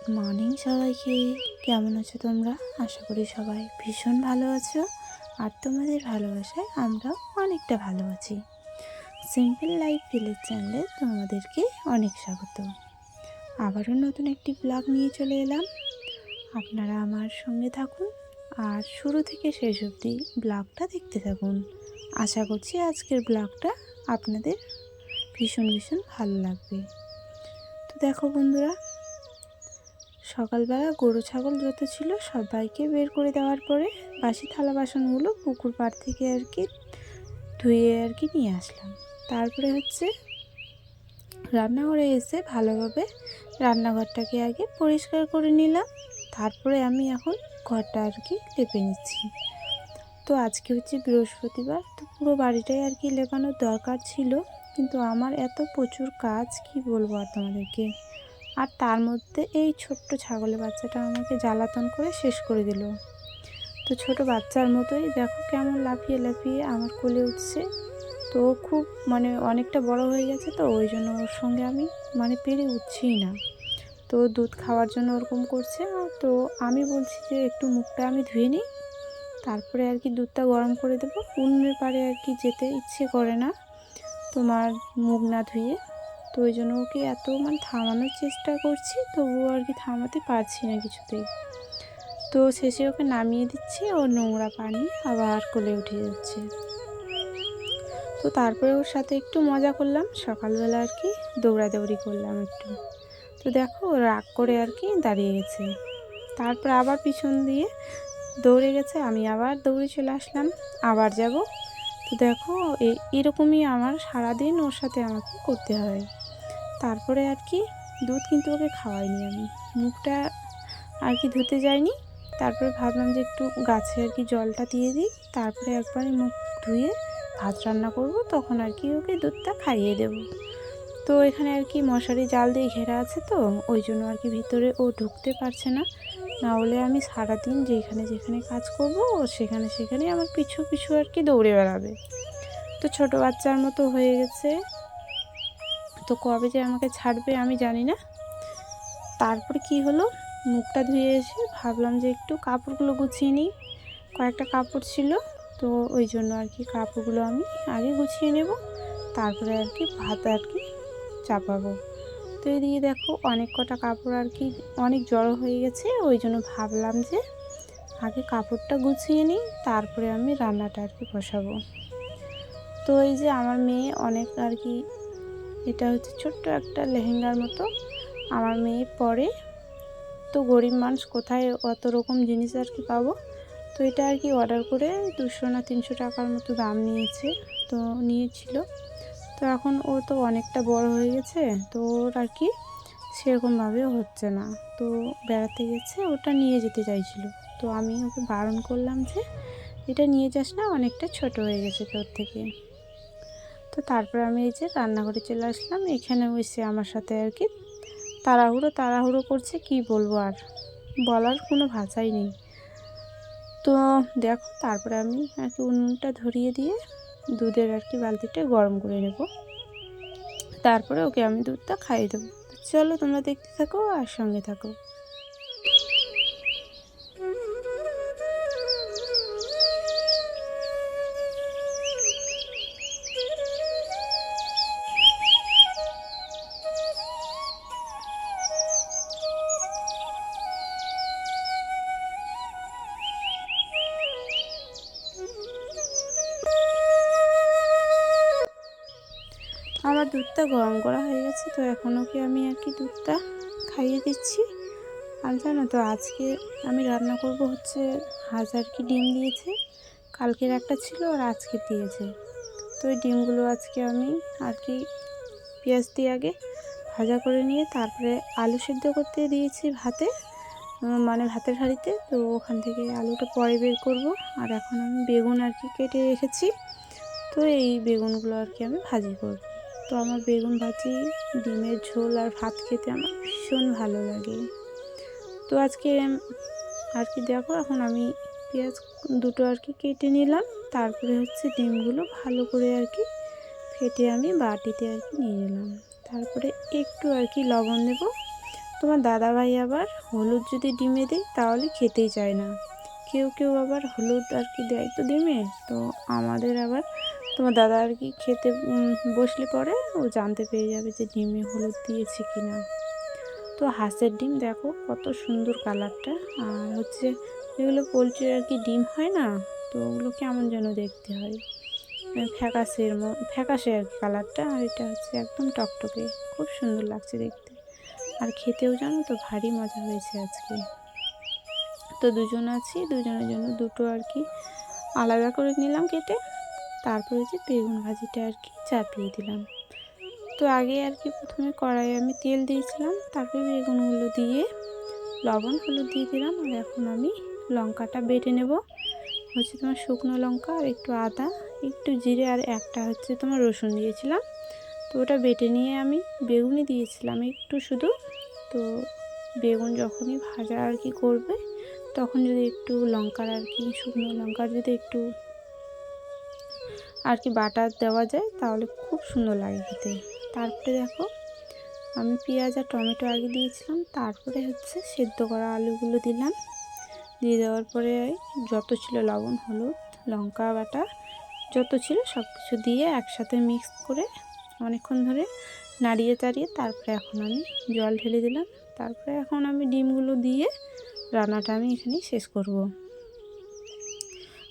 Good morning সবাইকে। কেমন আছো তোমরা? আশা করি সবাই ভীষণ ভালো আছো। আর তোমাদের ভালোবাসায় আমরাও অনেকটা ভালো আছি। সিম্পল লাইফ ভিলেজ চ্যানেলে তোমাদেরকে অনেক স্বাগত। আবারও নতুন একটি ব্লগ নিয়ে চলে এলাম। আপনারা আমার সঙ্গে থাকুন আর শুরু থেকে শেষ অবধি ব্লগটা দেখতে থাকুন। আশা করছি আজকের ব্লগটা আপনাদের ভীষণ ভালো লাগবে। তো দেখো বন্ধুরা, সকালবেলা গরু ছাগল যত ছিল সবাইকে বের করে দেওয়ার পরে বাসি থালা বাসনগুলো পুকুর পাড় থেকে ধুয়ে নিয়ে আসলাম। তারপরে রান্নাঘরে এসে ভালোভাবে রান্নাঘরটাকে আগে পরিষ্কার করে নিলাম। তারপরে আমি এখন ঘরটা লেপে নিচ্ছি। তো আজকে বৃহস্পতিবার, তো পুরো বাড়িটাই লেপানোর দরকার ছিল, কিন্তু আমার এত প্রচুর কাজ কি বলবো আর তোমাদেরকে। আর তার মধ্যে এই ছোট্ট ছাগলের বাচ্চাটা আমাকে জ্বালাতন করে শেষ করে দিল। তো ছোট বাচ্চার মতোই দেখো কেমন লাফিয়ে লাফিয়ে আমার কোলে উঠছে। তো খুব অনেকটা বড় হয়ে গেছে, তো ওই জন্য ওর সঙ্গে আমি পেরে উঠছিই না। তো দুধ খাওয়ার জন্য ওরকম করছে। তো আমি বলছি যে একটু মুখটা আমি ধুয়ে নিই, তারপরে দুধটা গরম করে দেবো। উনুনের পাড়ে যেতে ইচ্ছে করে না তোমার মুখ না ধুয়ে। তো ওই জন্য ওকে এত থামানোর চেষ্টা করছি, তবুও থামাতে পারছি না কিছুতেই। তো শেষে ওকে নামিয়ে দিচ্ছি, ও নোংরা পানি আবার কোলে উঠে যাচ্ছে। তো তারপরে ওর সাথে একটু মজা করলাম, সকালবেলা দৌড়াদৌড়ি করলাম একটু। তো দেখো ও রাগ করে দাঁড়িয়ে গেছে। তারপর আবার পিছন দিয়ে দৌড়ে গেছে, আমি আবার দৌড়ে চলে আসলাম, আবার যাব। তো দেখো এরকমই আমার সারাদিন ওর সাথে আমাকে করতে হয়। তারপরে দুধ কিন্তু ওকে খাওয়াইনি, আমি মুখটা ধুতে যাইনি। তারপরে ভাবলাম যে একটু গাছে জলটা দিয়ে দিই, তারপরে একবারে মুখ ধুয়ে ভাত রান্না করব, তখন ওকে দুধটা খাইয়ে দেব। তো এখানে মশারি জাল দিয়ে ঘেরা আছে, তো ওই জন্য ভিতরে ও ঢুকতে পারছে না। না হলে আমি সারাদিন যেখানে যেখানে কাজ করব ও সেখানে সেখানে আমার পিছু পিছু দৌড়ে বেড়াবে। তো ছোট বাচ্চার মতো হয়ে গেছে, তো কবে যে আমাকে ছাড়বে আমি জানি না। তারপরে কি হলো, মুখটা ধুয়ে এসে ভাবলাম যে একটু কাপড়গুলো গুছিয়ে নিই। কয়েকটা কাপড় ছিল, তো ওই জন্য কাপড়গুলো আমি আগে গুছিয়ে নেব, তারপরে ভাত চাপাবো। তো এদিকে দেখো অনেক কটা কাপড় অনেক জড়ো হয়ে গেছে, ওই জন্য ভাবলাম যে আগে কাপড়টা গুছিয়ে নিই, তারপরে আমি রান্নাটা বসাবো। তো এই যে আমার মেয়ে অনেক এটা ছোট্ট একটা লেহেঙ্গার মতো আমার মেয়ে পরে। তো গরিব মানুষ কোথায় অত রকম জিনিস পাবো। তো এটা অর্ডার করে 200 না 300 টাকার মতো দাম নিয়েছিল। তো এখন ও তো অনেকটা বড় হয়ে গেছে, তো ওর সেরকমভাবেও হচ্ছে না। তো বেড়াতে গেছে, ওটা নিয়ে যেতে চাইছিল। তো আমি ওকে বারণ করলাম যে এটা নিয়ে যাস না, অনেকটা ছোট হয়ে গেছে তোর থেকে। তো তারপরে আমি এই যে রান্নাঘরে চলে আসলাম। এখানে এসে আমার সাথে তাড়াহুড়ো করছে, কি বলবো আর, বলার কোনো ভাষাই নেই। তো দেখো তারপরে আমি উনুনটা ধরিয়ে দিয়ে দুধের বালতিটা গরম করে নেব, তারপরে ওকে আমি দুধটা খাইয়ে দেবো। চলো তোমরা দেখতে থাকো আর সঙ্গে থাকো। আমার দুধটা গরম করা হয়ে গেছে, তো এখন ওকে আমি দুধটা খাইয়ে দিচ্ছি। আর জানো তো আজকে আমি রান্না করব হাঁস ডিম দিয়েছে, কালকের একটা ছিল আর আজকে দিয়েছে। তো ওই ডিমগুলো আমি পেঁয়াজ দিয়ে আগে ভাজা করে নিয়ে তারপরে আলু সিদ্ধ করতে দিয়েছি ভাতের হাঁড়িতে। তো ওখান থেকে আলুটা পরে বের করব। আর এখন আমি বেগুন কেটে রেখেছি, তো এই বেগুনগুলো আমি ভাজি করব। তো আমার বেগুন ভাজি, ডিমের ঝোল আর ভাত খেতে আমার ভীষণ ভালো লাগে। তো আজকে দেখো এখন আমি পেঁয়াজ দুটো কেটে নিলাম, তারপরে ডিমগুলো ভালো করে ফেটে আমি বাটিতে নিয়ে নিলাম। তারপরে একটু লবণ দেব, তোমার দাদাভাই আবার হলুদ যদি ডিমে দিই তাহলে খেতেই চায় না। কেউ কেউ আবার হলুদ আর কি দেয় তো ডিমে, তো আমাদের আবার তোমার দাদা আর কি খেতে বসলে পরে ও জানতে পেরে যাবে যে ডিমে হলুদ দিয়েছে কি না। তো হাঁসের ডিম দেখো কত সুন্দর কালারটা, আর হচ্ছে যেগুলো পোলট্রির আর কি ডিম হয় না, তো ওগুলো কেমন যেন দেখতে হয়, ফ্যাকাশে আর কি কালারটা, আর এটা হচ্ছে একদম টকটকে, খুব সুন্দর লাগছে দেখতে। আর খেতেও জানো তো ভারী মজা হয়েছে আজকে। তো দুজন আছি, দুজনের জন্য দুটো আর কি আলাদা করে নিলাম কেটে, তারপরে যে বেগুন ভাজিটা আর কি চাপিয়ে দিলাম। তো আগে আর কি প্রথমে কড়াইয়ে আমি তেল দিয়েছিলাম, তারপরে বেগুনগুলো দিয়ে লবণ হলুদ দিয়ে দিলাম। আর এখন আমি লঙ্কাটা বেটে নেব, হচ্ছে তোমার শুকনো লঙ্কা আর একটু আদা, একটু জিরে, আর একটা হচ্ছে তোমার রসুন দিয়েছিলাম। তো ওটা বেটে নিয়ে আমি বেগুনই দিয়েছিলাম একটু শুধু। তো বেগুন যখনই ভাজা আর কি করবে, তখন যদি একটু লঙ্কার আর কি শুকনো লঙ্কার যদি একটু আর কি বাটা দেওয়া যায় তাহলে খুব সুন্দর লাগে খেতে। তারপরে দেখো আমি পেঁয়াজ আর টমেটো আগে দিয়েছিলাম, তারপরে হচ্ছে সেদ্ধ করা আলুগুলো দিলাম। দিয়ে দেওয়ার পরে যত ছিল লবণ হলুদ লঙ্কা বাটা যত ছিল সব কিছু দিয়ে একসাথে মিক্স করে অনেকক্ষণ ধরে নাড়িয়ে চাড়িয়ে তারপরে এখন আমি জল ঢেলে দিলাম। তারপরে এখন আমি ডিমগুলো দিয়ে রান্নাটা আমি এখানেই শেষ করব।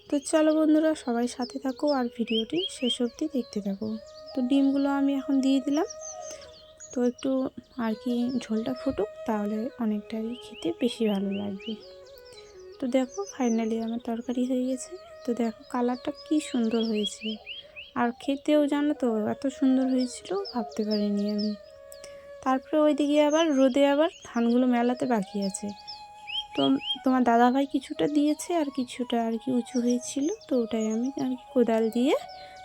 তো চলো বন্ধুরা, সবাই সাথে থাকো আর ভিডিওটি শেষ অবধি দেখতে থাকো। তো ডিমগুলো আমি এখন দিয়ে দিলাম, তো একটু আর কি ঝোলটা ফুটুক, তাহলে অনেকটাই খেতে বেশি ভালো লাগবে। তো দেখো ফাইনালি আমার তরকারি হয়ে গেছে। তো দেখো কালারটা কি সুন্দর হয়েছে, আর খেতেও জানো তো এত সুন্দর হয়েছিল ভাবতে পারিনি আমি। তারপরে ওইদিকে আবার রোদে আবার ধানগুলো মেলাতে বাকি আছে। তো তোমার দাদাভাই কিছুটা দিয়েছে আর কিছুটা আর কি উঁচু হয়েছিল, তো ওটাই আমি আর কি কোদাল দিয়ে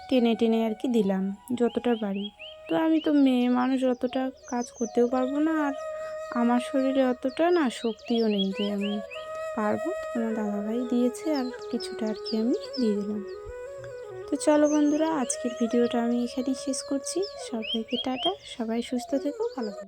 টেনে টেনে আর কি দিলাম যতটা পারি। তো আমি তো মেয়ে মানুষ, অতটা কাজ করতেও পারবো না, আর আমার শরীরে অতটা না শক্তিও নেই যে আমি পারবো। তোমার দাদাভাই দিয়েছে আর কিছুটা আর কি আমি দিয়ে দিলাম। তো চলো বন্ধুরা, আজকের ভিডিওটা আমি এখানেই শেষ করছি। সবাইকে টাটা, সবাই সুস্থ থেকো, ভালো থেকো।